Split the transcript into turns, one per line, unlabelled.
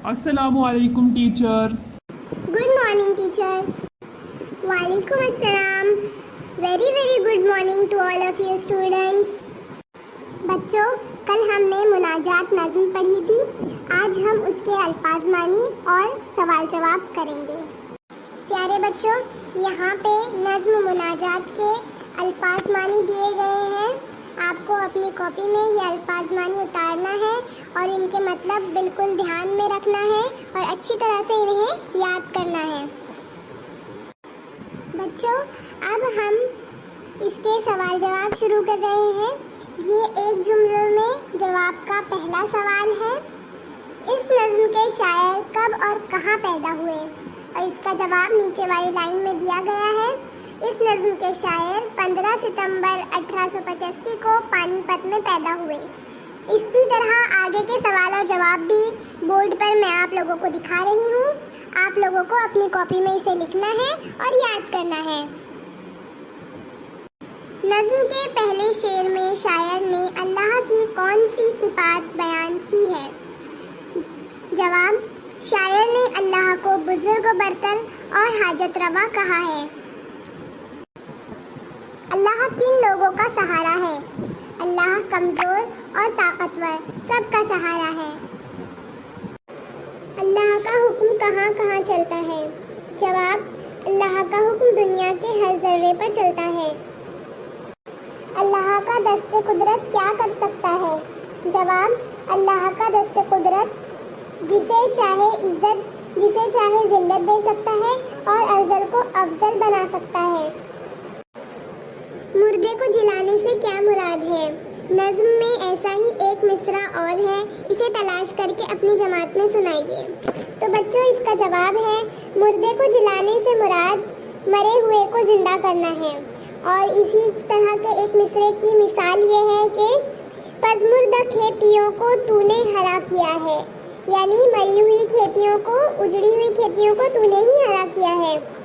السلام علیکم teacher.
Good morning teacher. وعلیکم السلام۔ Very good morning to all of you students. بچوں، کل ہم نے مناجات نظم پڑھی تھی، آج ہم اس کے الفاظ مانی اور سوال جواب کریں گے۔ پیارے بچوں، یہاں پہ نظم مناجات کے الفاظ مانی دیے گئے ہیں۔ آپ کو اپنی کاپی میں یہ الفاظ مانی اتارنا ہے اور ان کے مطلب بالکل دھیان میں رکھنا ہے اور اچھی طرح سے انہیں یاد کرنا ہے۔ بچوں، اب ہم اس کے سوال جواب شروع کر رہے ہیں۔ یہ ایک جملے میں جواب کا پہلا سوال ہے۔ اس نظم کے شاعر کب اور کہاں پیدا ہوئے؟ اور اس کا جواب نیچے والی لائن میں دیا گیا ہے۔ اس نظم کے شاعر 15 ستمبر 1885 کو پانی پت میں پیدا ہوئے۔ اسی طرح آگے کے سوال اور جواب بھی بورڈ پر میں آپ لوگوں کو دکھا رہی ہوں۔ آپ لوگوں کو اپنی کاپی میں اسے لکھنا ہے اور یاد کرنا ہے۔ نظم کے پہلے شعر میں شاعر نے اللہ کی کون سی صفات بیان کی ہے؟ جواب: شاعر نے اللہ کو بزرگ برتر اور حاجت روا کہا ہے۔ اللہ کن لوگوں کا سہارا ہے؟ اللہ کمزور اور طاقتور سب کا سہارا ہے۔ اللہ کا حکم کہاں کہاں چلتا ہے؟ جواب: اللہ کا حکم دنیا کے ہر ذرے پر چلتا ہے۔ اللہ کا دست قدرت کیا کر سکتا ہے؟ جواب: اللہ کا دست قدرت جسے چاہے عزت، جسے چاہے ذلت دے سکتا ہے اور افضل کو افضل بنا سکتا ہے۔ مردے کو جلانے سے کیا مراد ہے؟ نظم میں ایسا ہی ایک مصرع اور ہے، اسے تلاش کر کے اپنی جماعت میں سنائیے۔ تو بچوں، اس کا جواب ہے مردے کو جلانے سے مراد مرے ہوئے کو زندہ کرنا ہے۔ اور اسی طرح کے ایک مصرعے کی مثال یہ ہے کہ پزمردہ کھیتیوں کو تو نے ہرا کیا ہے، یعنی مری ہوئی کھیتیوں کو، اجڑی ہوئی کھیتیوں کو تو نے ہی ہرا کیا ہے۔